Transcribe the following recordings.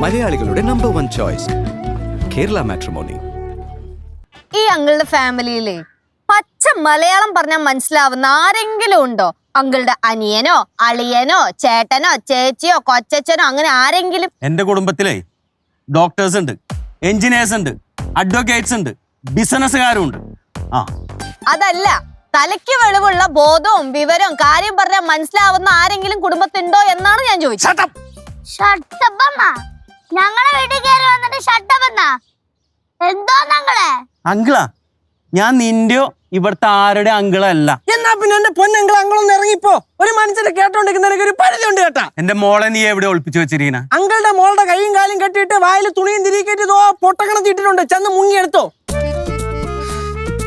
മലയാളികളുടെ number 1 choice Kerala matrimony. ഈ അങ്കിളുടെ ഫാമിലിയിലെ പച്ച മലയാളം പറഞ്ഞാൽ മനസ്സിലാവുന്ന ആരെങ്കിലും ഉണ്ടോ? അങ്കിളുടെ അനിയനോ അളിയനോ ചേട്ടനോ ചേച്ചിയോ കൊച്ചച്ഛനോ അങ്ങനെ ആരെങ്കിലും? എന്റെ കുടുംബത്തിലെ ഡോക്ടേഴ്സ് ഉണ്ട്, എഞ്ചിനീയേഴ്സ് ഉണ്ട്, അഡ്വക്കേറ്റ്സ് ഉണ്ട്, ബിസിനസ്സുകാരും ഉണ്ട്. അതല്ല, തലയ്ക്ക് വെളിവുള്ള ബോധവും വിവരവും കാര്യം പറഞ്ഞാൽ മനസ്സിലാവുന്ന ആരെങ്കിലും കുടുംബത്തുണ്ടോ എന്നാണ് ഞാൻ ചോദിച്ചത്. ഞങ്ങളെ വീട്ടിൽ കയറി വന്നിട്ട് ഷട്ടപ്പെന്നാ എന്തോ ഞങ്ങളെ അങ്കിളാ, ഞാൻ നിന്റെയോ ഇവിടുത്തെ ആരുടെ അങ്കിളല്ല. എന്നാ പിന്നെ എന്റെ പൊന്നങ്കിൾ അങ്കിളൊന്ന് ഇറങ്ങിപ്പോ. ഒരു മനുഷ്യരെ കേട്ടോണ്ടിരിക്കുന്ന ഒരു പരിധി ഉണ്ട് കേട്ടാ. എന്റെ മോളെ നീ എവിടെ ഒളിപ്പിച്ചു വെച്ചിരിക്കണ? അങ്കിളുടെ മോളുടെ കൈയും കാലും കെട്ടിയിട്ട് വായിൽ തുണിയും തിരികെട്ടി പൊട്ടക്കണം തീട്ടിട്ടുണ്ട്. ചെന്ന് മുങ്ങിയെടുത്തോ.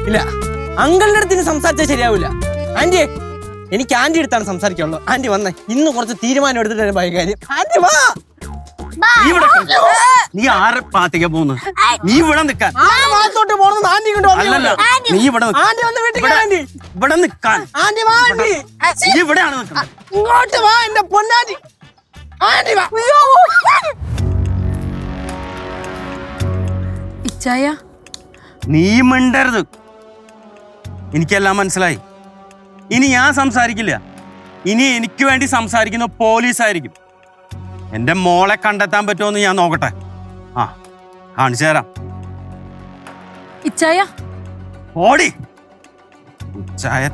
ഇല്ല, അങ്കിളിന്റെ അടുത്ത് ഇനി സംസാരിച്ചാൽ ശരിയാവില്ല. ആന്റി, എനിക്ക് ആന്റി അടുത്താണ് സംസാരിക്കാനുള്ളൂ. ആന്റി വന്നേ, ഇന്ന് കുറച്ച് തീരുമാനം എടുത്തിട്ട് ഭയ കാര്യം. ആന്റി വാ. നീ ആരെ പാത്തേക്കാ പോകുന്നു? നീ ഇവിടെ നിൽക്കാൻ. ഭാഗത്തോട്ട് പോണെന്ന് ആന്റി കൊണ്ട് അല്ലല്ല, നീ ഇവിടെ ആന്റി വന്ന് വീട്ടിൽ ആന്റി ഇവിടെ നിൽക്കാൻ. ആന്റി വാ. ആന്റി നീ ഇവിടെയാണ് നിൽക്കുന്നത്. ഇങ്ങോട്ട് വാ എന്റെ പൊന്നാന്റി. ആന്റി വാ. ഇച്ചായ, നീ മിണ്ടരുത്. എനിക്കെല്ലാം മനസ്സിലായി. ഇനി ഞാൻ സംസാരിക്കില്ല. ഇനി എനിക്ക് വേണ്ടി സംസാരിക്കുന്ന പോലീസായിരിക്കും. എന്റെ മോളെ കണ്ടെത്താൻ പറ്റുമോന്ന് ഞാൻ നോക്കട്ടെ. കാണിച്ചു തരാം. ഇച്ചായ, ഓടി. ഇച്ചായ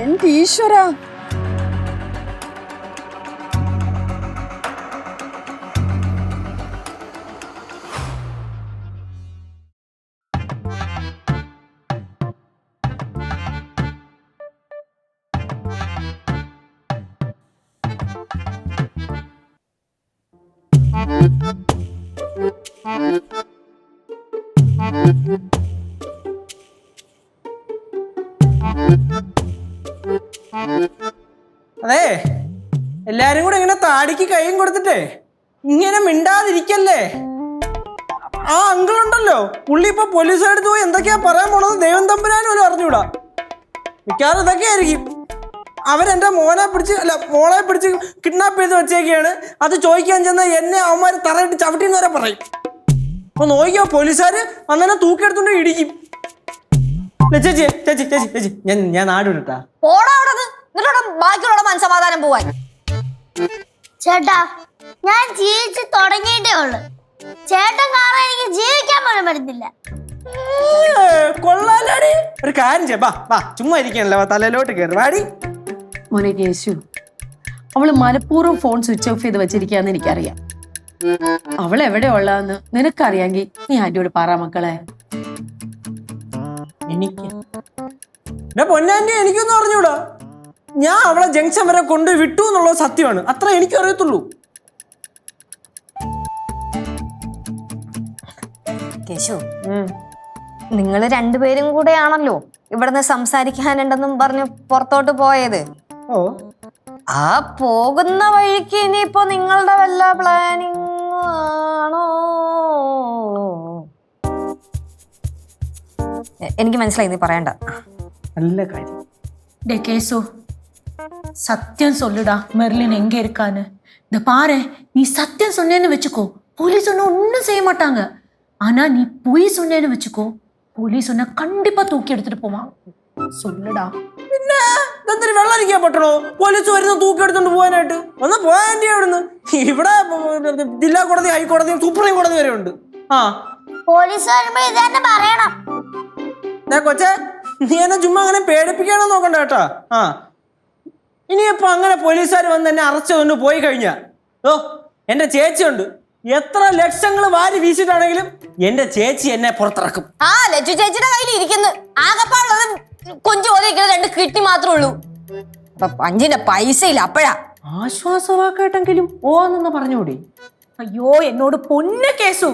എന്റെ ഈശ്വരാ. അതെ, എല്ലാരും കൂടെ ഇങ്ങനെ താടിക്ക് കൈയും കൊടുത്തിട്ടേ ഇങ്ങനെ മിണ്ടാതിരിക്കല്ലേ. ആ അങ്കിളുണ്ടല്ലോ, പുള്ളി ഇപ്പൊ പോലീസുകാരെടുത്ത് പോയി എന്തൊക്കെയാ പറയാൻ പോണത് ദൈവം തമ്പുരാനും പോലും അറിഞ്ഞൂടാ. മിക്കവാറും ഇതൊക്കെ ആയിരിക്കും. അവരെന്റെ മോളെ പിടിച്ച് കിഡ്നാപ്പ് ചെയ്ത് വെച്ചേക്കാണ്. അത് ചോദിക്കാൻ ചെന്ന് എന്നെ അവന്മാര് തറയിട്ട് ചവിട്ടിന്ന് വരെ പറയും. അപ്പൊ നോക്കിയോ, പോലീസുകാര് അന്നെ തൂക്കിയെടുത്തോണ്ട് ഇടിക്കും. ചേച്ചി ചേച്ചി ചേച്ചി ചേച്ചി ഞാൻ നാട് വിട്ടാ. ബാക്കിയുള്ള മനസ്സമാധാനം പോവാൻ. ചേട്ടാ, ഞാൻ ജീവിച്ച് തുടങ്ങിയിട്ടേ ഉള്ളു. ചേട്ടൻ കാരണം എനിക്ക് ജീവിക്കാൻ പോലും പറ്റുന്നില്ല. കൊള്ളാലടി. ഒരു കാര്യം ചെയ്യാ, ചുമ്മാ ഇരിക്കണല്ലോ, തലയിലോട്ട് കയറി വാടി. മോനെ കേശു, അവള് മനഃപൂർവ്വം ഫോൺ സ്വിച്ച് ഓഫ് ചെയ്ത് വെച്ചിരിക്കാന്ന് എനിക്കറിയാം. അവൾ എവിടെ ഉള്ളതെന്ന് നിനക്കറിയാമെങ്കിൽ നീ ആന്റിയോട് പറ മക്കളെ. എനിക്ക് പൊന്നാന്റി എനിക്കൊന്നും അറിഞ്ഞൂടാ. ഞാൻ അവളെ ജംഗ്ഷൻ വരെ കൊണ്ട് വിട്ടു എന്നുള്ളത് സത്യമാണ്. അത്ര എനിക്ക് അറിയത്തുള്ളൂ. കേശു, നിങ്ങള് രണ്ടുപേരും കൂടെയാണല്ലോ ഇവിടുന്ന് സംസാരിക്കാനുണ്ടെന്നും പറഞ്ഞ് പുറത്തോട്ട് പോയത്. ഓ, ആ പോകുന്ന വഴിക്ക് ഇനിയിപ്പോ നിങ്ങളുടെ വല്ല പ്ലാനിങ് ആണോ? എനിക്ക് മനസ്സിലായി, നീ പറയണ്ട. നല്ല കാര്യം. டே கேசு, சத்தியம் சொல்லுடா மெர்லின் எங்க இருக்கான்னு. இந்த பாரு, நீ சத்தியம் சொன்னேன்னு வச்சுக்கோ, போலீஸ் ஒன்னும் செய்ய மாட்டாங்க. ஆனா நீ பொய் சொன்னேன்னு வச்சுக்கோ, போலீஸ் கண்டிப்பா தூக்கி எடுத்துட்டு போவான். சொல்லுடா. പിന്നെ ഇതെന്തൊരു വെള്ളരിക്കാൻ പറ്റണോ? പോലീസ് വരുന്ന തൂക്കി എടുത്തോണ്ട് പോകാനായിട്ട്? ഒന്ന് പോയാൻ്റെ അവിടുന്ന്. ഇവിടെ ജില്ലാ കോടതി, ഹൈക്കോടതിയും സുപ്രീം കോടതി വരെ ഉണ്ട്. പോലീസ് വരുമ്പോ ഇത് തന്നെ പറയണം. കൊച്ചേ, നീ എന്നെ ചുമ്മാ അങ്ങനെ പേടിപ്പിക്കാനോ നോക്കണ്ട കേട്ടാ. ഇനിയിപ്പോ അങ്ങനെ പോലീസുകാർ വന്ന് എന്നെ അറസ്റ്റ് കൊണ്ട് പോയി കഴിഞ്ഞാ, എന്റെ ചേച്ചിയുണ്ട്. എത്ര ലക്ഷങ്ങൾ വാരി വീശിട്ടാണെങ്കിലും എന്റെ ചേച്ചി എന്നെ പുറത്തിറക്കും. ലച്ചു ചേച്ചിയുടെ കയ്യിൽ ഇരിക്കുന്നു. ആകപ്പാടുള്ളത് കൊഞ്ചു ഓതിരിക്കുന്നത് 2 കിഡ്നി മാത്രമേ ഉള്ളൂ. അപ്പൊ 5ന്റെ പൈസ ഇല്ല. അപ്പഴാ ആശ്വാസവാക്കെങ്കിലും ഓന്നൊന്ന് പറഞ്ഞൂടി. ஐயோ, என்னோட பொண்ணு கேசு,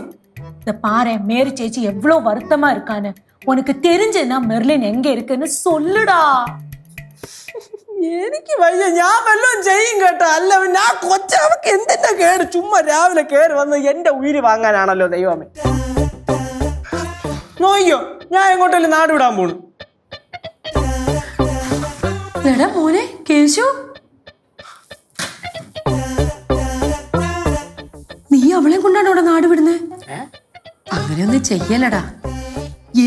இந்த பாரு, மேரி சேச்சி எவ்வளவு வருத்தமா இருக்கான்னு. உனக்கு தெரிஞ்சுன்னா மெர்லின் எங்க இருக்குன்னு சொல்லுடா. എനിക്ക് വയ്യ, ഞാൻ വല്ലതും ചെയ്യും കേട്ടോ. അല്ല പിന്നെ ആ കൊച്ചവക്ക് എന്തിന്റെ കേട്? ചുമ്മാ രാവിലെ കേറി വന്ന് എന്റെ ഉയിര് വാങ്ങാനാണല്ലോ ദൈവമേ. നോക്കിയോ, ഞാൻ എങ്ങോട്ടല്ലേ നാട് വിടാൻ പോണു. മോനെ കേശു, അങ്ങനെയൊന്നും ചെയ്യലടാ.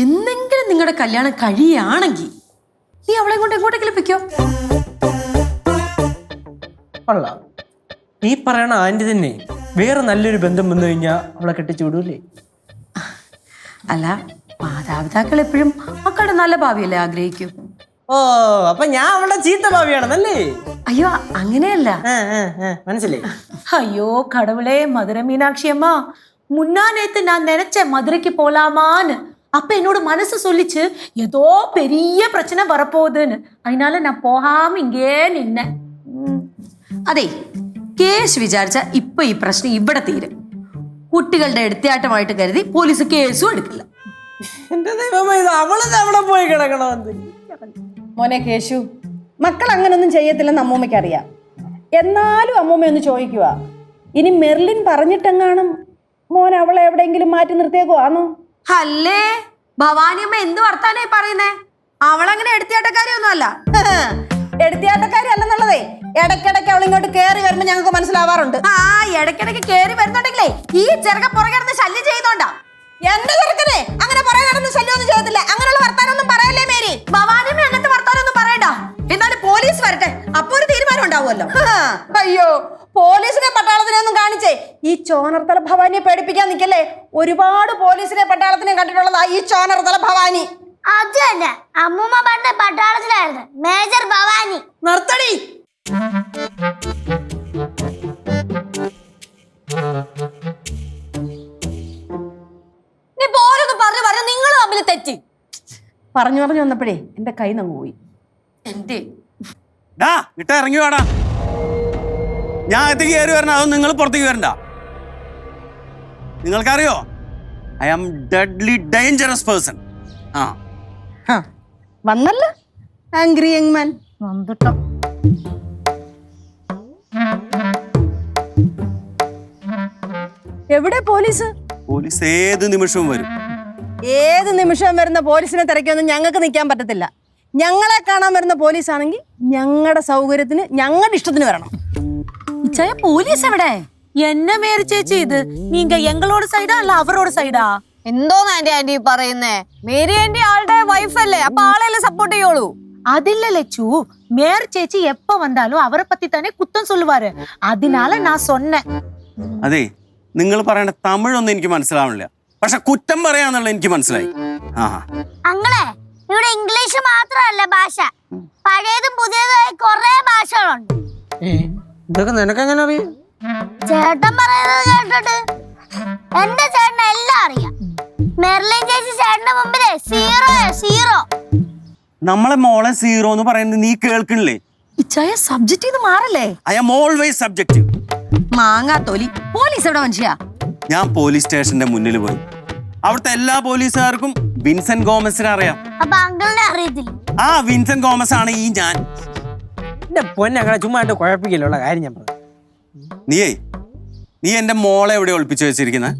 എന്തെങ്കിലും നിങ്ങളുടെ കല്യാണം കഴിയുകയാണെങ്കിൽ നീ അവളെ കൊണ്ട് എങ്ങോട്ടെങ്കിലും വെക്കോ. കൊള്ളാം. ഈ പറയണ ആന്റി തന്നെ വേറെ നല്ലൊരു ബന്ധം വന്നു കഴിഞ്ഞാൽ അവളെ കെട്ടിച്ചു വിടൂലേ? അല്ല, മാതാപിതാക്കൾ എപ്പോഴും മക്കളുടെ നല്ല ഭാവിയല്ലേ ആഗ്രഹിക്കൂ. ഓ, അപ്പൊ ഞാൻ അവളുടെ ചീത്ത ഭാവിയാണെന്നല്ലേ? അയ്യോ, അങ്ങനെയല്ല. മനസ്സിലായി. ஐயோ கடவுளே, மதுரை மீனாட்சி அம்மா, முன்னா நேத்து நான் நினைச்சேன் மதுரைக்கு போலாமான்னு. அப்ப என்னோட மனசு சொல்லிச்சு ஏதோ பெரிய பிரச்சனை வரப்போகுதுன்னு. அதனால நான் போகாம இங்கே நின்னேன். അതെ, കേസ് വിചാരിച്ച ഇപ്പൊ ഈ പ്രശ്നം ഇവിടെ തീരും. കുട്ടികളുടെ എടുത്തിയാട്ടമായിട്ട് കരുതി പോലീസ് കേസും എടുക്കില്ല. എന്റെ ദൈവമേ, ഇത് അവള് അവിടെ പോയി കിടക്കണമെന്ന്. മോനെ കേശു, മക്കൾ അങ്ങനൊന്നും ചെയ്യത്തില്ലെന്ന് അമ്മൂമ്മയ്ക്ക് അറിയാം. എന്നാലും അമ്മൂമ്മ ഒന്ന് ചോദിക്കുക, ഇനി മെർലിൻ പറഞ്ഞിട്ടെങ്ങാനും മോൻ അവളെ എവിടെയെങ്കിലും മാറ്റി നിർത്തിയേക്കുവാന്നോ? അല്ലേ, ഭവാനിയമ്മ എന്ത് വർത്താനായി പറയുന്നേ? അവളങ്ങനെ എടുത്തിയാട്ടക്കാരിയൊന്നും അല്ല. എടുത്തിയാട്ടക്കാരി അല്ലെന്നുള്ളതേ ഇടയ്ക്കിടയ്ക്ക് അവൾ ഇങ്ങോട്ട് കയറി വരുമ്പോ ഞങ്ങൾക്ക് മനസ്സിലാവാറുണ്ട്. ആ, ഇടയ്ക്കിടയ്ക്ക് കേറി വരുന്നുണ്ടെങ്കിലേ ഈ ചെറുക്ക പുറകെ കിടന്ന് ശല്യം ചെയ്യുന്നോണ്ടാ. എന്റെ ചെറുക്കനെ അങ്ങനെ പറയാൻ കിടന്ന് ശല്യമൊന്നും ചെയ്യത്തില്ല. അങ്ങനെയുള്ള വർത്താനൊന്നും പറയല്ലേ മേരി. ഭവാനിയമ്മ അങ്ങനത്തെ വർത്താനൊന്നും പറയണ്ട. എന്നാലും പോലീസ് വരട്ടെ, അപ്പൊ ഒരു തീരുമാനം ഉണ്ടാവുമല്ലോ. അയ്യോ, പോലീസിനെ പട്ടാളത്തിനെ ഒന്നും കാണിച്ചേ ഈ ചോനർത്തല ഭവാനിയെ പേടിപ്പിക്കാൻ നിൽക്കല്ലേ. ഒരുപാട് പോലീസിനെ പട്ടാളത്തിനെ കണ്ടിട്ടുള്ളതാ ഈ ചോനർത്തല ഭവാനി. അത് തന്നെ, അമ്മൂമ്മ പണ്ട് പട്ടാളത്തിലായിരുന്നു, മേജർ ഭവാനി. നിർത്തടി. നീ പോരൊന്ന് പറഞ്ഞു പറഞ്ഞു നിങ്ങൾ തമ്മിൽ തെറ്റി. പറഞ്ഞു വന്നപ്പോഴേ എന്റെ കൈ നങ്ങ് പോയി. എന്റെ ഡാ, ഇട്ട ഇറങ്ങി വേടാ. ഞാൻ അകത്തേക്ക് കയറി വരണം, അതോ നിങ്ങൾ പുറത്തേക്ക് വരണ്ട? നിങ്ങൾക്കറിയോ, I am deadly dangerous person. ആ, വന്നല്ല ആംഗ്രി യങ് മാൻ. வந்துட்டோம். എവിടെ പോലീസ്? പോലീസ് ഏത് നിമിഷവും വരും. ഏത് നിമിഷം വരുന്ന പോലീസിനെ തിരക്കൊന്നും ഞങ്ങൾക്ക് നിൽക്കാൻ പറ്റത്തില്ല. ഞങ്ങളെ കാണാൻ വരുന്ന പോലീസ് ആണെങ്കിൽ ഞങ്ങളുടെ സൗകര്യത്തിന് ഞങ്ങളുടെ ഇഷ്ടത്തിന് വരണം. இச்சாய போலீஸ் எവിടെ? என்ன மேரி சேச்சி இது? நீங்க எங்களோட சைடா இல்ல அவரோட சைடா? എന്തോന്ന് ആന്റി പറയുന്നേ? മേരി ആന്റി ആളുടെ വൈഫല്ലേ, അപ്പൊ ആളെല്ലാം സപ്പോർട്ട് ചെയ്യുള്ളൂ. அதில்ல லட்சு, மேர் சேச்சி எப்ப வந்தாலும் அவரை பத்தி தானே குத்தம் சொல்லுவாரு. அதனால நான் சொன்னேன். അതെ, നിങ്ങൾ പറയേണ്ട തമിഴൊന്നും എനിക്ക് മനസ്സിലാവണില്ല, പക്ഷെ കുറ്റം പറയാന്നുള്ളത് എനിക്ക് മനസ്സിലായി. ആ, അങ്ങളെ, ഇവിടെ ഇംഗ്ലീഷ് മാത്രമല്ല ഭാഷ, പഴയതും പുതിയതായി കുറെ ഭാഷകളുണ്ട്. ഇതൊക്കെ നിനക്കെങ്ങനെ അറിയാം? ചേട്ടൻ പറയുന്നത് കേട്ടിട്ട് എന്റെ ചേട്ടന് എല്ലാം അറിയാം. മെർലിൻ ചേച്ചി ചേട്ടന്റെ മുമ്പില് സീറോ. നമ്മളെ മോളെ സീറോ എന്ന് പറയുന്നത് നീ കേൾക്കണില്ലേ? ഇച്ചായ സബ്ജക്റ്റ് ഇത് മാറല്ലേ? I am always subjective. മാങ്ങാത്തോലി, പോലീസ് എവിടെ മനുഷ്യ? ഞാൻ പോലീസ് സ്റ്റേഷന്റെ മുന്നിൽ പോയി. അവിടുത്തെ എല്ലാ പോലീസുകാർക്കും വിൻസെന്റ് ഗോമസിനെ അറിയാം. അപ്പൊ അങ്കിളിനെ അറിയത്തില്ല. ആ വിൻസെന്റ് ഗോമസ് ആണ് ഈ ഞാൻ. എന്റെ പൊന്നെ, അങ്ങനെ ചുമ്മാ കുഴപ്പിക്കലുള്ള കാര്യം ഞാൻ പറഞ്ഞു. നീ എന്റെ മോളെ എവിടെ ഒളിപ്പിച്ചു വെച്ചിരിക്കുന്നത്?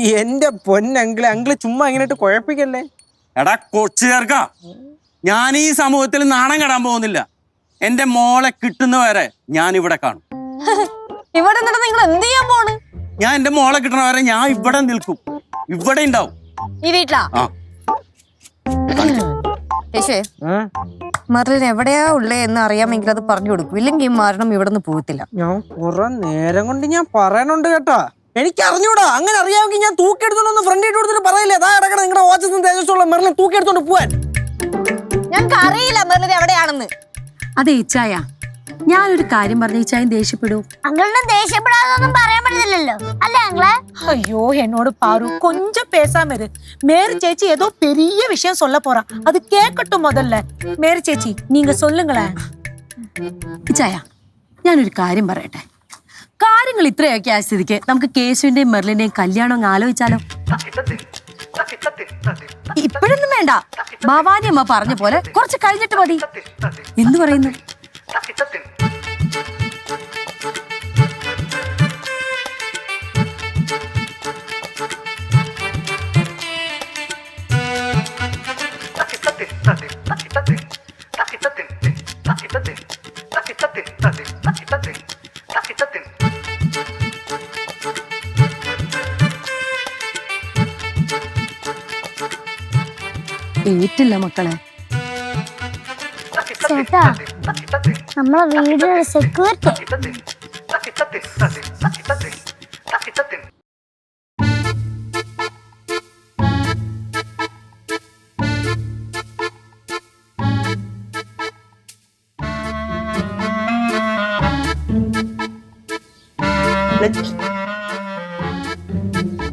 ഈ എന്റെ പൊന്നങ്കിള് ചുമ്മാ ഇങ്ങനെയിട്ട് കുഴപ്പിക്കല്ലേ. എടാ കൊച്ചു ചേർക്ക, ഞാൻ ഈ സമൂഹത്തിൽ നാണം കെടാൻ പോകുന്നില്ല. എന്റെ മോളെ കിട്ടുന്നവരെ ഞാൻ ഇവിടെ കാണും. ഇവിടെ നിന്നിട്ട് നിങ്ങൾ എന്ത് ചെയ്യാൻ പോണ്? ഞാൻ എന്റെ മോളെ കിട്ടണവരെ ഞാൻ ഇവിടെ നിൽക്കും, ഇവിടെ ഉണ്ടാവും. ഈ വീട്ടിലാ? ആ, യേശുവേ, മെർലിൻ എവിടെയാ ഉള്ളേ എന്ന് അറിയാമെങ്കിൽ അത് പറഞ്ഞു കൊടുക്കും, ഇല്ലെങ്കിൽ മരണം ഇവിടെ നിന്ന് പോകത്തില്ല. ഞാൻ കുറെ നേരം കൊണ്ട് ഞാൻ പറയണുണ്ട് കേട്ടാ. എനിക്ക് അറിഞ്ഞൂടാ. അങ്ങനെ അറിയാമെങ്കിൽ ഞാൻ തൂക്കിയെടുത്തോണ്ട് ഫ്രണ്ട് ഇട്ട് കൊടുത്തിട്ട് പറയില്ലേ, അതാ കിടക്കണം നിങ്ങളുടെ ഓച്ചസും തേജസ്സുള്ള മെർലിൻ തൂക്കിയെടുത്തോണ്ട് പോവാൻ. ഞങ്ങൾക്ക് അറിയില്ല മെർലിൻ എവിടെയാണെന്ന്. അതെ ഇച്ചായ, ഞാനൊരു കാര്യം പറഞ്ഞ ഇച്ചായും ദേഷ്യപ്പെടൂ. അങ്കിളിനും ദേഷ്യപ്പെടാതൊന്നും പറയാൻ പറ്റില്ലല്ലോ, അല്ലേ അങ്ങളെ? ஐயோ, என்னோட பாரு, கொஞ்சம் பேசாம இரு. மேரி சேச்சி ஏதோ பெரிய விஷயம் சொல்ல போறா, அது கேட்கட்டும் முதல்ல. மேரி சேச்சி, நீங்க சொல்லுங்களேன். ഇച്ചായ, ഞാനൊരു കാര്യം പറയട്ടെ. കാര്യങ്ങൾ ഇത്രയൊക്കെ ആയ സ്ഥിതിക്ക് നമുക്ക് കേശുവിന്റെയും മെർലിന്റെയും കല്യാണം അങ്ങ് ആലോചിച്ചാലോ? ഇപ്പോഴൊന്നും വേണ്ട, ഭവാനി അമ്മ പറഞ്ഞ പോലെ കുറച്ച് കഴിഞ്ഞിട്ട് മതി. എന്തു പറയുന്നു? ഏറ്റില്ല മക്കളെ. ചേട്ടാ നമ്മളെ വീടിന്റെ സെക്യൂരിറ്റി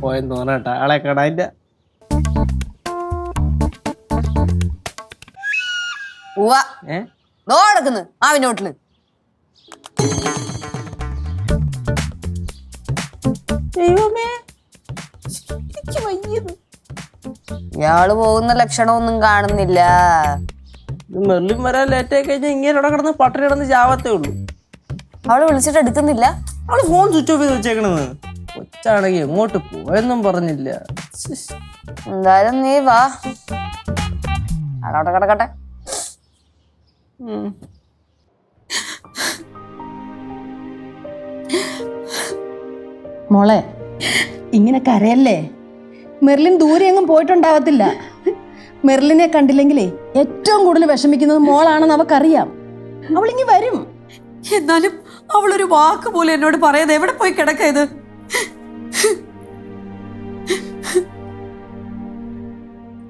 പോയെന്ന് തോന്നട്ടാ ആളെ കടാന്റെ. ഉവ്വ ഏ ദോ കിടക്കുന്നു മാവിന്റെ വീട്ടില്. ദൈവമേ, ഇയാള് പോകുന്ന ലക്ഷണമൊന്നും കാണുന്നില്ല. മെർലിൻ വരാൻ ലേറ്റ് ആയി കഴിഞ്ഞാൽ ഇങ്ങനെ ഇവിടെ കിടന്ന് പട്ടണി കിടന്ന് ചാവത്തേ ഉള്ളൂ. അവള് വിളിച്ചിട്ട് എടുക്കുന്നില്ല. അവള് ഫോൺ സ്വിച്ച് ഓഫ് ചെയ്ത് വെച്ചേക്കണെന്ന്. കൊച്ചാണെങ്കിൽ എങ്ങോട്ട് പോയെന്നും പറഞ്ഞില്ല. എന്തായാലും നീ വാ, അവിടെ കിടക്കട്ടെ. മോളെ ഇങ്ങനെ കരയല്ലേ. മെർലിൻ ദൂരെ എങ്ങും പോയിട്ടുണ്ടാവത്തില്ല. മെർലിനെ കണ്ടില്ലെങ്കിലേ ഏറ്റവും കൂടുതൽ വിഷമിക്കുന്നത് മോളാണെന്ന് അവക്കറിയാം. അവളിങ്ങി വരും. എന്നാലും അവളൊരു വാക്ക് പോലും എന്നോട് പറയാതെ എവിടെ പോയി കിടക്ക ഇത്?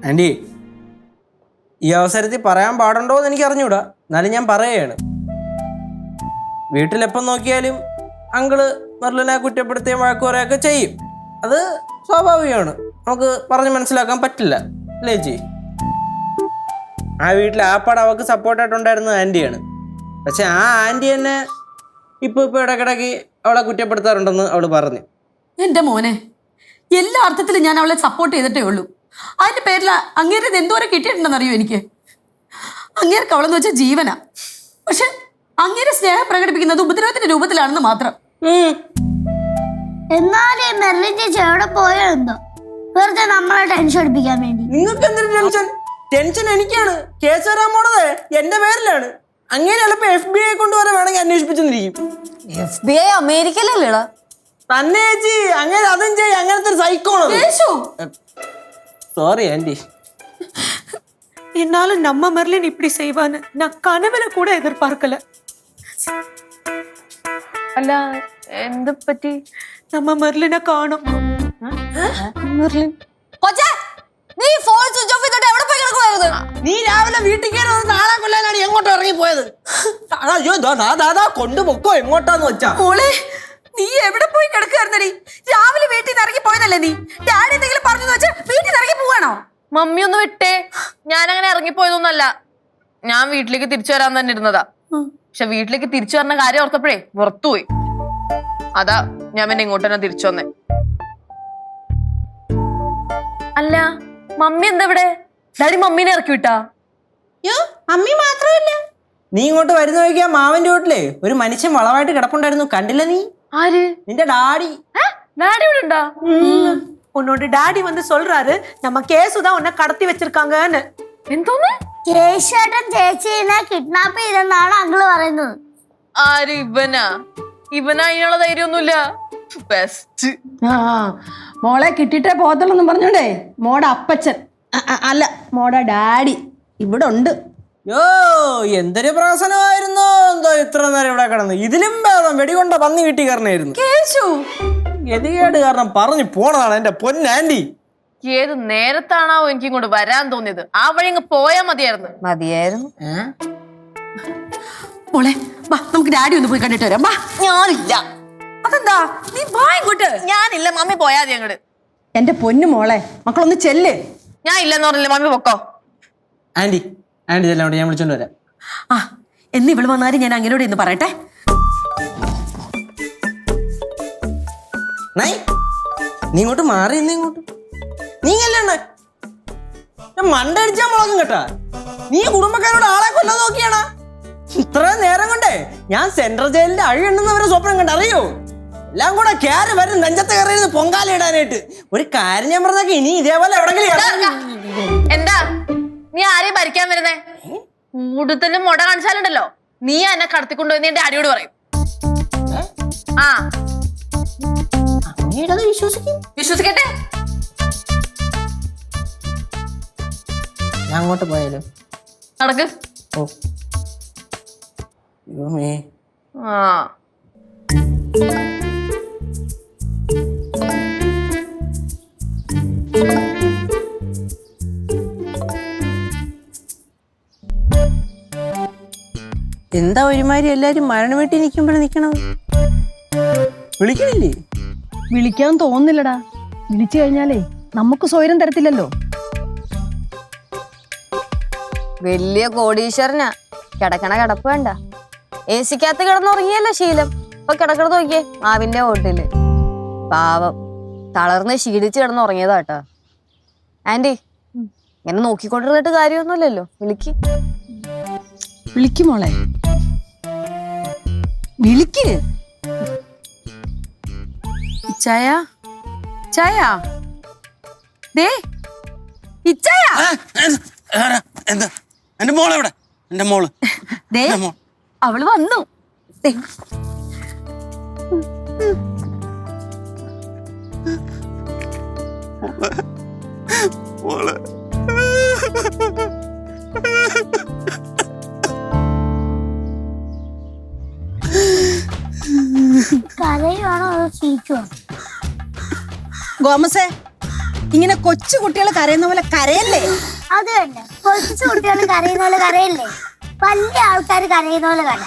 ആന്റി, ഈ അവസരത്തിൽ പറയാൻ പാടുണ്ടോ എന്ന് എനിക്ക് അറിഞ്ഞൂടാ. എന്നാലും ഞാൻ പറയുകയാണ്. വീട്ടിലെപ്പം നോക്കിയാലും അങ്കിള് മെർലിനെ കുറ്റപ്പെടുത്തുകയും വഴക്ക് പറയുകയൊക്കെ ചെയ്യും. അത് സ്വാഭാവികമാണ്, നമുക്ക് പറഞ്ഞ് മനസ്സിലാക്കാൻ പറ്റില്ല അല്ലേ ചേച്ചി? ആ വീട്ടിൽ ആപ്പാട് അവൾക്ക് സപ്പോർട്ടായിട്ടുണ്ടായിരുന്നത് ആൻറ്റിയാണ്. പക്ഷെ ആ ആൻറ്റി തന്നെ ഇപ്പൊ ഇടയ്ക്കിടയ്ക്ക് അവളെ കുറ്റപ്പെടുത്താറുണ്ടെന്ന് അവള് പറഞ്ഞു. എന്റെ മോനെ, എല്ലാ അർത്ഥത്തിലും ഞാൻ അവളെ സപ്പോർട്ട് ചെയ്തിട്ടേ ഉള്ളൂ. അതിന്റെ പേരിൽ അങ്ങേരത് എന്തോരം കിട്ടിയിട്ടുണ്ടെന്ന് അറിയോ എനിക്ക്? അങ്ങേർക്ക് അവളെന്ന് വെച്ചാൽ ജീവനാ. പക്ഷെ അങ്ങേരെ സ്നേഹം പ്രകടിപ്പിക്കുന്നത് ഉപദ്രവത്തിന്റെ രൂപത്തിലാണെന്ന് മാത്രം. എന്നാലും മെർലിൻ ചേച്ചി എവിടെ പോയോ എന്തോ, വെറുതെ നമ്മളെ ടെൻഷൻ അടിപ്പിക്കാൻ വേണ്ടി. നിങ്ങൾക്ക് എന്തൊരു ടെൻഷൻ? ടെൻഷൻ എനിക്കാണ്. കേസ് വരാൻ പോണത് എന്റെ പേരിലാണ്. അങ്ങനെ ചിലപ്പോ FBI കൊണ്ടുവരെ വേണമെങ്കിൽ അന്വേഷിപ്പിച്ചെന്നിരിക്കും. FBI അമേരിക്കയിലല്ലേടാ? തന്നെ ചേച്ചി, അങ്ങനെ അതും ചെയ്യും. അങ്ങനത്തെ ഒരു സൈക്കോണത്. Sorry aunty. என்னாலும் நம்ம மெர்லின் இப்படி செய்வான்னு நான் கனவுல கூட எதிர்பார்க்கல. അല്ല എന്ത് പറ്റി? நம்ம மெர்லினை காணோம். മെർലിൻ കൊച്ചേ, നീ ഫോൺ സ്വിച്ച് ഓഫ് ചെയ്തിട്ട് എവിടെ പോയി കിടക്കുവായിരുന്നു? നീ രാവിലെ വീട്ടിൽ കയറി വന്ന് നാളെ കൊല്ലാനാണ് എങ്ങോട്ടോ ഇറങ്ങി പോയത്. അയ്യോ ദാദാ കൊണ്ടുപൊക്കോ എങ്ങോട്ടാന്ന് വെച്ചാ. മോളെ, നീ എവിടെ പോയി കിടക്കുകയായിരുന്നടി? രാവിലെ വീട്ടിൽ നിന്ന് ഇറങ്ങി പോയതല്ലേ നീ? ഡാഡി എന്തെങ്കിലും പറഞ്ഞു വെച്ചാൽ വീട്ടിൽ നിന്ന് ഇറങ്ങി പോവാണോ? മമ്മി ഒന്ന് വിട്ടേ. ഞാൻ അങ്ങനെ ഇറങ്ങിപ്പോയതൊന്നല്ല. ഞാൻ വീട്ടിലേക്ക് തിരിച്ചു വരാൻ തന്നെ ഇരുന്നതാ. പക്ഷെ വീട്ടിലേക്ക് തിരിച്ചു വന്ന കാര്യം ഓർത്തപ്പോഴേ പുറത്തുപോയി. അതാ ഞാൻ പിന്നെ ഇങ്ങോട്ട് തന്നെ തിരിച്ചു വന്നേ. അല്ല മമ്മി എന്താ ഇവിടെ? ഡാഡി മമ്മീനെ ഇറക്കി വിട്ടാ? അമ്മി മാത്രമല്ല, നീ ഇങ്ങോട്ട് വരുന്ന വഴിക്കാ മാവന്റെ വീട്ടിലെ ഒരു മനുഷ്യൻ വളവായിട്ട് കിടപ്പുണ്ടായിരുന്നു. കണ്ടില്ല നീ? ആര്? നിന്റെ ഡാഡി. ഡാഡി ഇവിടെ ഉണ്ടാ? உன்னோட டாடி வந்து சொல்றாரு நம்ம கேசு தான் உன்னை கடத்தி வச்சிருக்காங்கன்னு. എന്തോന്ന്? കേശേട്ടൻ ചേച്ചീനെ കിഡ്നാപ്പ് ചെയ്തെന്നാണ് അങ്കിള് പറയുന്നത്. ആര്? ഇവനാ? ഇവനാ അതിനുള്ള ധൈര്യമൊന്നുമില്ല. ബെസ്റ്റ്. മോളെ കിട്ടിയിട്ടേ പോകത്തുള്ളൂ പറഞ്ഞോണ്ടേ മോടെ അപ്പച്ചൻ അല്ല മോടെ ഡാഡി ഇവിടെ ഉണ്ട്. യോ, എന്തൊരു പ്രഹസനമായിരുന്നു എന്തോ ഇത്ര നേരം ഇവിടെ കിടന്ന്. ഇതിലും ഭേദം വെടികൊണ്ട പന്നി വീട്ടിൽ കയറണായിരുന്നു. ഗതികേട് കാരണം പറഞ്ഞു പോണതാണ് എന്റെ പൊന്നാൻറ്റി. ഏത് നേരത്താണാവോ എനിക്ക് ഇങ്ങോട്ട് വരാൻ തോന്നിയത്? ആ വഴി അങ്ങ് പോയാ മതിയായിരുന്നു. മോളെ വാ, നമുക്ക് ഡാഡി ഒന്ന് പോയി കണ്ടിട്ട് വരാം. വാ. ഞാനില്ല. അതെന്താ? നീ വാ ഇങ്ങോട്ട്. ഞാനില്ല. മമ്മി പോയാ മതി അങ്ങോട്ട്. എന്റെ പൊന്നു മോളെ, മക്കളൊന്ന് ചെല്ല്. ഞാൻ ഇല്ലെന്ന് പറഞ്ഞില്ല. മമ്മി പൊക്കോ. ആന്റി ഇതെല്ലാം ഞാൻ വിളിച്ചോണ്ട് വരാം. ആ, എന്ന് ഇവള് വന്നാലും ഞാൻ അങ്ങനോട് ഇന്ന് പറയട്ടെ. നീ ഇങ്ങോട്ട് മാറി. ഇങ്ങോട്ട് നീ അല്ലേ ഞാൻ മണ്ടടിച്ചാ മുളകും കേട്ടാ. നീ കുടുംബക്കാരോട് ആളെ കൊല്ലാൻ നോക്കിയാണാ? ഇത്രയും നേരം കൊണ്ടേ ഞാൻ സെൻട്രൽ ജയിലിന്റെ അഴിയെണ്ണുന്നവരെ സ്വപ്നം കണ്ട അറിയോ? എല്ലാം കൂടെ കയറി വരും നെഞ്ചത്ത് കയറിയിരുന്ന് പൊങ്കാല ഇടാനായിട്ട്. ഒരു കാര്യം ഞാൻ പറഞ്ഞാൽ ഇനി ഇതേപോലെ എവിടെങ്കിലും എന്താ നീ ആരെയും ഭരിക്കാൻ വരുന്നേ? കൂടുതലും മുട കാണിച്ചാലുണ്ടല്ലോ, നീ എന്നെ കടത്തിക്കൊണ്ടുപോയി എന്റെ അടിയോട് പറയും. ആ വിശ്വസിക്കട്ടെ. ഞാൻ അങ്ങോട്ട് പോയാലോ? നടക്ക്. ഓ അയ്യോമേ. ആ എന്താ ഒരുമാതിരി എല്ലാരും മരണ വീട്ടിൽ നിൽക്കുമ്പോഴേ നിക്കണത്? വിളിക്കണില്ലേ? വിളിക്കാൻ തോന്നുന്നില്ലടാ. വിളിച്ചു കഴിഞ്ഞാലേ നമുക്ക് സ്വൈരം തരത്തില്ലല്ലോ. വലിയ കോടീശ്വരനാ. കിടക്കണ കിടപ്പ് വേണ്ട. ഏസിക്കകത്ത് കിടന്നുറങ്ങിയല്ലോ ശീലം. ഇപ്പൊ കിടക്കണ നോക്കിയേ മാവിന്റെ ഓട്ടില്. പാവം തളർന്ന് ക്ഷീണിച്ച് കിടന്നുറങ്ങിയതാ കേട്ടോ. ആന്റി ഇങ്ങനെ നോക്കിക്കൊണ്ടിരുന്നിട്ട് കാര്യമൊന്നുമില്ലല്ലോ. വിളിക്ക് മോളെ, വിളിക്ക്. ചായ ചായ ദേ ഇച്ചായ. എന്താ എന്റെ മോളെവിടെ? എന്റെ മോള് ദേ അവള് വന്നു. ദേ. മോള് കരയുവാണോ അതോ ചീച്ചുവാണോ? ഗോമസേ, ഇങ്ങനെ കൊച്ചു കുട്ടികൾ കരയുന്ന പോലെ കരയല്ലേ? അത് തന്നെ, കൊച്ചു കുട്ടികൾ കരയുന്ന പോലെ കരയല്ലേ? വലിയ ആൾക്കാർ കരയുന്ന പോലെ കര.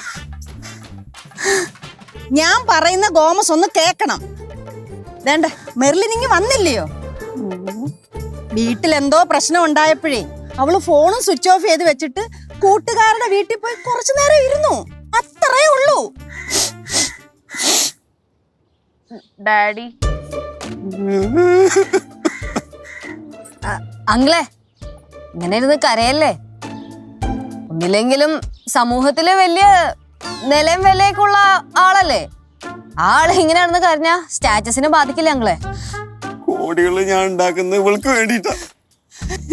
ഞാൻ പറയുന്ന ഗോമസ് ഒന്ന് കേക്കണം. വേണ്ട, മെർലിനിങ് വന്നില്ലയോ? വീട്ടിലെന്തോ പ്രശ്നം ഉണ്ടായപ്പോഴേ അവള് ഫോണും സ്വിച്ച് ഓഫ് ചെയ്ത് വെച്ചിട്ട് കൂട്ടുകാരുടെ വീട്ടിൽ പോയി കുറച്ചു നേരം ഇരുന്നു. അത്രേ ഉള്ളൂ. ഡാഡി അങ്ങളെ ഇങ്ങനെ ഇരുന്ന് കരയല്ലേ. ഒന്നില്ലെങ്കിലും സമൂഹത്തില് വലിയ നിലയും വിലയൊക്കെ ഉള്ള ആളല്ലേ. ആള് ഇങ്ങനെ ഇരുന്ന് കരഞ്ഞ സ്റ്റാറ്റസിനെ ബാധിക്കില്ല അങ്ങളെ. കോടികൾ ഞാൻ ഉണ്ടാക്കുന്നത് ഇവൾക്ക് വേണ്ടിട്ടാ.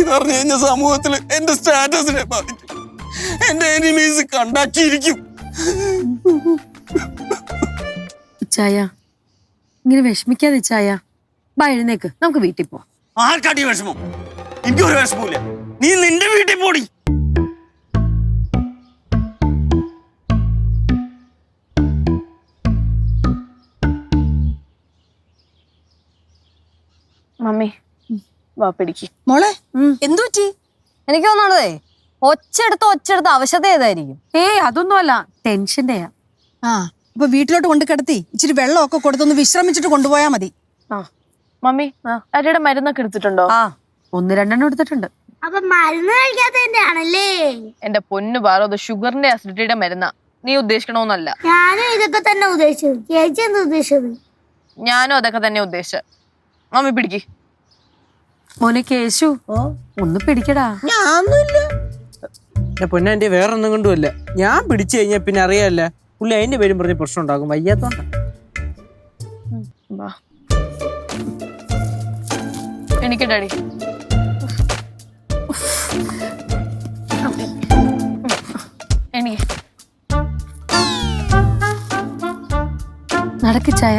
ഇതറിഞ്ഞു കഴിഞ്ഞ സമൂഹത്തില് എന്റെ സ്റ്റാറ്റസിനെ ബാധിക്കും. എന്റെ എനിമീസ് കണ്ടാക്കിയിരിക്കും. ഇച്ചായ ഇങ്ങനെ വിഷമിക്കാതെ ഇച്ചായ. ബാ എഴുന്നേക്ക്, നമുക്ക് വീട്ടിൽ പോവാം. ആർക്കാടി വിഷമം? എനിക്കൊരു വിഷമമില്ല. നീ നിന്റെ വീട്ടിൽ പോടി. മമ്മി വാ പിടിക്ക്. മോളെ എന്തു പറ്റി? എനിക്ക് തോന്നണതേ ഒച്ചെടുത്ത് അവശത ഏതായിരിക്കും. അതൊന്നുമല്ല, ടെൻഷന്റെയാ. ആ, അപ്പൊ വീട്ടിലോട്ട് കൊണ്ട് കിടത്തി ഇച്ചിരി വെള്ളമൊക്കെ കൊടുത്തൊന്ന് വിശ്രമിച്ചിട്ട് കൊണ്ടുപോയാ മതി. മമ്മി ഡാഡിയുടെ മരുന്നൊക്കെ എടുത്തിട്ടുണ്ടോ? ആ 1-2 എടുത്തിട്ടുണ്ട്. അപ്പൊ മരുന്ന് കഴിക്കാത്തതിന്റെ ആണല്ലേ? എന്റെ പൊന്നു പാറ, അത് ഷുഗറിന്റെ അസിഡിറ്റിയുടെ മരുന്നാ. നീ ഉദ്ദേശിക്കണമെന്നല്ല. ഞാനും ഇതൊക്കെ തന്നെ ഉദ്ദേശിച്ചത്. ചേച്ചി എന്താ ഉദ്ദേശിച്ചത്? ഞാനും അതൊക്കെ തന്നെ ഉദ്ദേശിച്ച. മമ്മി പിടിക്ക്. മോനെ കേശു, ഒന്ന് പിടിക്കടാ. ഞാനൊന്നുമില്ല. എന്റെ പൊന്നാന്റെ വേറൊന്നും കൊണ്ടുമല്ല. ഞാൻ പിടിച്ചു കഴിഞ്ഞാ പിന്നെ അറിയാല്ല, പുള്ളി അതിന്റെ പേരും പറഞ്ഞ് പ്രശ്നം ഉണ്ടാകും. വയ്യാത്തോണ്ട. എനിക്ക് ഡാഡി. എനിക്ക് നടക്കിച്ചായ.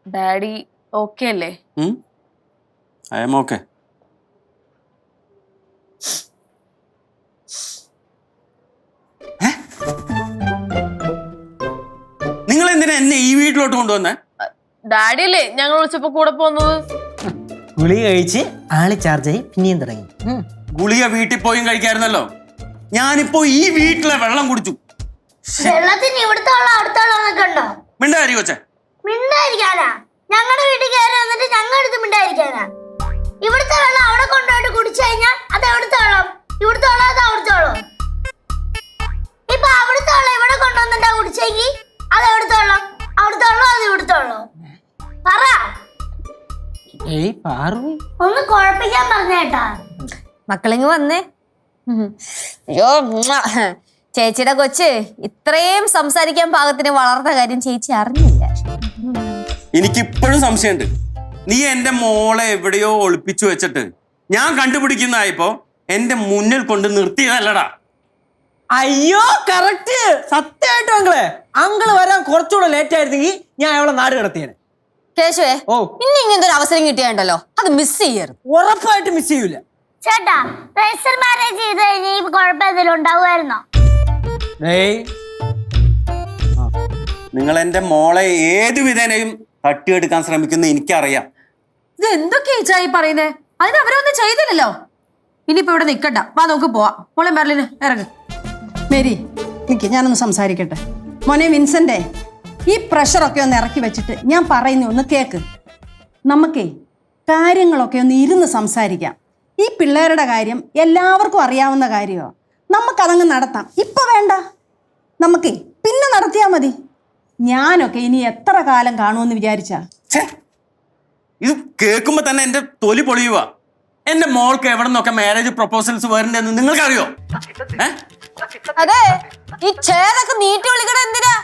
ഡാഡി ഓക്കെ അല്ലേ? I am okay. നിങ്ങൾ എന്തിനാ എന്നെ ഈ വീട്ടിലോട്ട് കൊണ്ടുവന്നേ? ഡാഡി അല്ലേ ഞങ്ങൾ വിളിച്ചപ്പോ കൂടെ പോകുന്നത്? ഗുളിക കഴിച്ച് ആള് ചാർജായി പിന്നെയും തുടങ്ങി. ഗുളിക വീട്ടിൽ പോയും കഴിക്കായിരുന്നല്ലോ. ഞാനിപ്പോ ഈ വീട്ടിലെ വെള്ളം കുടിച്ചു. വെള്ളത്തിന് ഇവിടുത്തെ വെള്ളം അവിടുത്തെ വെള്ളം എന്നൊക്കെ ഉണ്ടോ? മിണ്ടാരി കൊച്ചേ. മിണ്ടായിരിക്കാനാ? ഞങ്ങളുടെ വീട്ടിൽ കയറി വന്നിട്ട് ഞങ്ങൾ എടുത്ത് മിണ്ടായിരിക്കാനാ? ഇവിടുത്തെ വെള്ളം അവിടെ കൊണ്ടുപോയിട്ട് കുടിച്ചു കഴിഞ്ഞാൽ അത് എവിടുത്തെ വെള്ളം? ഇവിടുത്തെ വെള്ളം അത് അവിടുത്തെ വെള്ളം? ഇപ്പൊ അവിടുത്തെ വെള്ളം ഇവിടെ കൊണ്ടുവന്നിട്ടാ കുടിച്ചെങ്കിൽ അത് എവിടുത്തെ വെള്ളം? അവിടുത്തെ വെള്ളം അത് ഇവിടുത്തെ വെള്ളം? പറ. ഏയ് പാറു, ഒന്ന് കുഴപ്പിക്കാൻ പറഞ്ഞേട്ടാ. മക്കളിങ് വന്നേ. അയ്യോ ചേച്ചിയുടെ കൊച്ച് ഇത്രയും സംസാരിക്കാൻ പാകത്തിന് വളർന്ന കാര്യം ചേച്ചി അറിഞ്ഞില്ല. എനിക്കിപ്പോഴും സംശയമുണ്ട്. നീ എന്റെ മോളെ എവിടെയോ ഒളിപ്പിച്ചു വെച്ചിട്ട് ഞാൻ കണ്ടുപിടിക്കുന്നതായപ്പോ എന്റെ മുന്നിൽ കൊണ്ട് നിർത്തിയതല്ലടാ. അയ്യോ കറക്റ്റ്, സത്യമായിട്ടും അങ്കിളെ, അങ്കിള് വരാൻ കുറച്ചുകൂടെ ലേറ്റ് ആയിരുന്നെങ്കിൽ ഞാൻ അവളെ നാട് കടത്തിയേനെ. കേശുവേ, ഓ. ഇനി ഇങ്ങനത്തെ ഒരു അവസരം കിട്ടിയാണ്ടല്ലോ, അത് മിസ് ചെയ്യരുത്. ഉറപ്പായിട്ട് മിസ് ചെയ്യൂല. ചേട്ടാ, രജിസ്റ്റർ മാരേജ് ചെയ്ത് കഴിഞ്ഞാൽ ഈ കുഴപ്പം എന്തെങ്കിലും ഉണ്ടാവുമായിരുന്നോ? നിങ്ങൾ എന്റെ മോളെ ഏത് വിധേനയും തട്ടിയെടുക്കാൻ ശ്രമിക്കുന്ന എനിക്കറിയാം. ഇത് എന്തൊക്കെയാ ഈ പറയുന്നേ? അതിന് അവരൊന്നും ചെയ്തില്ലല്ലോ. ഇനിയിപ്പോ ഇവിടെ നിക്കണ്ട, വാ നമുക്ക് പോവാം. മോളെ മെർലിന് ഇറങ്ങ്. മേരി നിക്ക്, ഞാനൊന്ന് സംസാരിക്കട്ടെ. മോനെ വിൻസെന്റെ, ഈ പ്രഷറൊക്കെ ഒന്ന് ഇറക്കി വെച്ചിട്ട് ഞാൻ പറയുന്ന ഒന്ന് കേക്ക്. നമുക്കേ കാര്യങ്ങളൊക്കെ ഒന്ന് ഇരുന്ന് സംസാരിക്കാം. ഈ പിള്ളേരുടെ കാര്യം എല്ലാവർക്കും അറിയാവുന്ന കാര്യമോ, നമുക്കതങ്ങ് നടത്താം. ഇപ്പൊ വേണ്ട, നമുക്കേ പിന്നെ നടത്തിയാൽ മതി. ഞാനൊക്കെ ഇനി എത്ര കാലം കാണുമെന്ന് വിചാരിച്ചാ? ഇത് കേൾക്കുമ്പോ തന്നെ എന്റെ തൊലി പൊളിയുക. എന്റെ മോൾക്ക് എവിടെ നിന്നൊക്കെ മാരേജ് പ്രൊപ്പോസൽസ് വരണ്ടെന്ന് നിങ്ങൾക്കറിയോ? അതെ, ഈ ചേരൊക്കെ നീട്ടി വിളിക്കണ എന്തിനാ?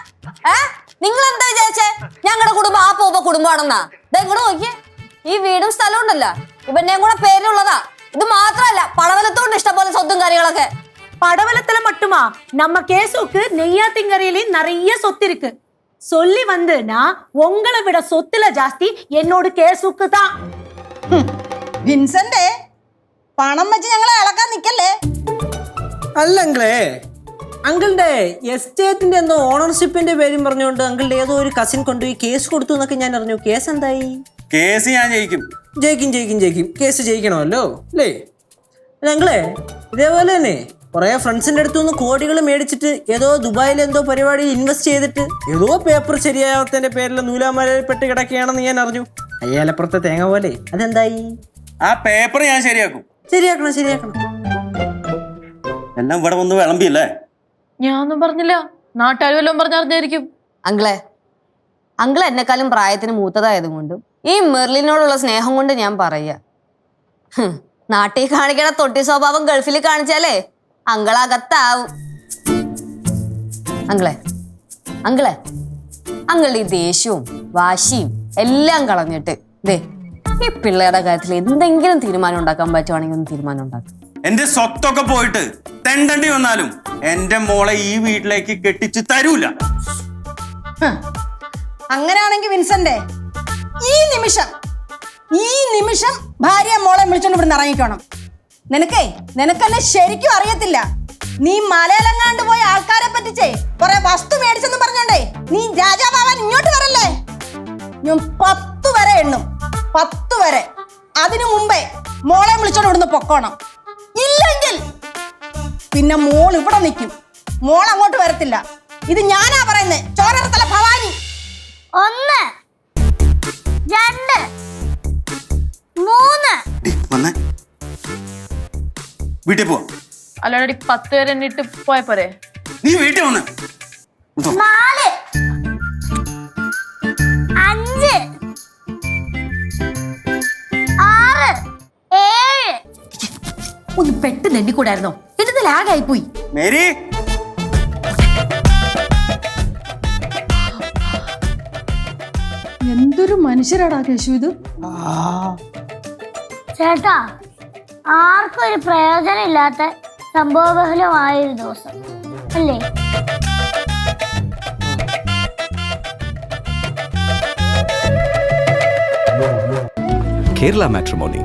നിങ്ങൾ എന്താ വിചാരിച്ചേ ഞങ്ങളുടെ കുടുംബം ആ പൂപ്പ കുടുംബമാണെന്നാ? ഇതെങ്ങോട്ട് നോക്കിയേ, ഈ വീടും സ്ഥലവും ഉണ്ടല്ലോ ഇവന്റെയും കൂടെ പേരിലുള്ളതാ. ഇത് മാത്രല്ല, പടവലത്തോണ്ട് ഇഷ്ടംപോലെ സ്വത്തും കാര്യങ്ങളൊക്കെ. படவலத்துல மட்டுமா நம்ம கேசுக்கு நெய்யாத்திங்கரையிலையும் நிறைய சொத்து இருக்கு. சொல்லி வந்துனா உங்களை விட சொத்துல ஜாஸ்தி என்னோட கேസുக்கு தான். വിൻസെന്റെ, പണം വെച്ച് ഞങ്ങളെ ഇളക്കാൻ നിക്കല്ലേ. അല്ല അങ്കിളേ, അങ്കിളുടെ എസ്റ്റേറ്റിന്റെ എന്തോ ഓണർഷിപ്പിന്റെ പേരും പറഞ്ഞുകൊണ്ട് അങ്കിളുടെ ഏതോ ഒരു കസിൻ കൊണ്ടുപോയി കേസ് കൊടുത്തു എന്നൊക്കെ ഞാൻ അറിഞ്ഞു. കേസ് എന്തായി? കേസ് ഞാൻ ജയിക്കും. ജയിക്കും. കേസ് ജയിക്കണമല്ലോ അല്ലേ? അങ്കിളേ, ഇതേപോലെ തന്നെ കുറെ ഫ്രണ്ട്സിന്റെ അടുത്തു നിന്ന് കോടികൾ മേടിച്ചിട്ട് ഏതോ ദുബായിൽ എന്തോ പരിപാടി ഇൻവെസ്റ്റ് ചെയ്തിട്ട് ഏതോ പേപ്പർ ശരിയാവാത്തതിന്റെ പേരിൽ നൂലാമലപ്പെട്ട് കിടക്കുകയാണെന്ന് ഞാൻ അറിഞ്ഞു. അയ്യാലപ്പുറത്തെ തേങ്ങ പോലെ. അതെന്തായി? ആ പേപ്പർ ഞാൻ ശരിയാക്കും. ശരിയാക്കണം. എല്ലാം ഇവിടെ വന്ന് വിളമ്പിയല്ലേ? ഞാനൊന്നും പറഞ്ഞില്ല, നാട്ടുകാർ വല്ലതും പറഞ്ഞറിഞ്ഞായിരിക്കും. അങ്കിൾ എന്നെക്കാളും പ്രായത്തിന് മൂത്തതായത് കൊണ്ടും ഈ മെർലിനോടുള്ള സ്നേഹം കൊണ്ട് ഞാൻ പറയാ, നാട്ടിൽ കാണിക്കണ തൊട്ടി സ്വഭാവം ഗൾഫിൽ കാണിച്ചാലേ അങ്കിളകത്താവും. അങ്കിളുടെ ഈ ദേഷ്യവും വാശിയും എല്ലാം കളഞ്ഞിട്ട് ദേ ഈ പിള്ളേരുടെ കാര്യത്തിൽ എന്തെങ്കിലും തീരുമാനം ഉണ്ടാക്കാൻ പറ്റുവാണെങ്കിൽ ഒന്ന് തീരുമാനം ഉണ്ടാക്കും. എന്റെ സ്വത്തൊക്കെ പോയിട്ട് തെണ്ടണ്ടി വന്നാലും എന്റെ മോളെ ഈ വീട്ടിലേക്ക് കെട്ടിച്ച് തരൂല. അങ്ങനെയാണെങ്കിൽ വിൻസെന്റെ, ഈ നിമിഷം ഭാര്യ മോളെ വിളിച്ചോണ്ട് ഇവിടുന്ന് ഇറങ്ങിക്കണം. നിനക്കെന്നെ ശരിക്കും അറിയത്തില്ല. നീ മലയിലെങ്ങാണ്ട് പോയ ആൾക്കാരെ പറ്റിച്ചേ കുറെ വസ്തു മേടിച്ചെന്ന് പറഞ്ഞോണ്ടേ നീ രാജാവാൻ ഇങ്ങോട്ട് വരല്ലേ. ഞാൻ 10 വരെ എണ്ണും, 10 വരെ. അതിനു മുമ്പേ മോളെ വിളിച്ചോണ്ട് ഇവിടുന്ന് പൊക്കോണം. ഇല്ലെങ്കിൽ പിന്നെ മോൾ ഇവിടെ നിൽക്കും, മോൾ അങ്ങോട്ട് വരത്തില്ല. ഇത് ഞാനാ പറയുന്നേ, ചോരത്തല ഭവാനി. 1 2 3 വന്നേ, വീട്ടിൽ പോവാ. അല്ലാതെ 10 പേരെ എണ്ണിട്ട് പോയ പോരെ? നീ വീട്ടിൽ വന്ന് 4 5 6 7 ഒന്ന് പെട്ടെന്ന് എണ്ണിക്കൂടായിരുന്നോ? എന്നിട്ട് ലാഗായി പോയി. മേരി, എന്തൊരു മനുഷ്യരാടാ കേശു ഇത്. ചേട്ടാ, ആർക്കും ഒരു പ്രയോജനം ഇല്ലാത്ത സംഭവബഹുലമായൊരു ദിവസം അല്ലേ? Kerala Matrimony.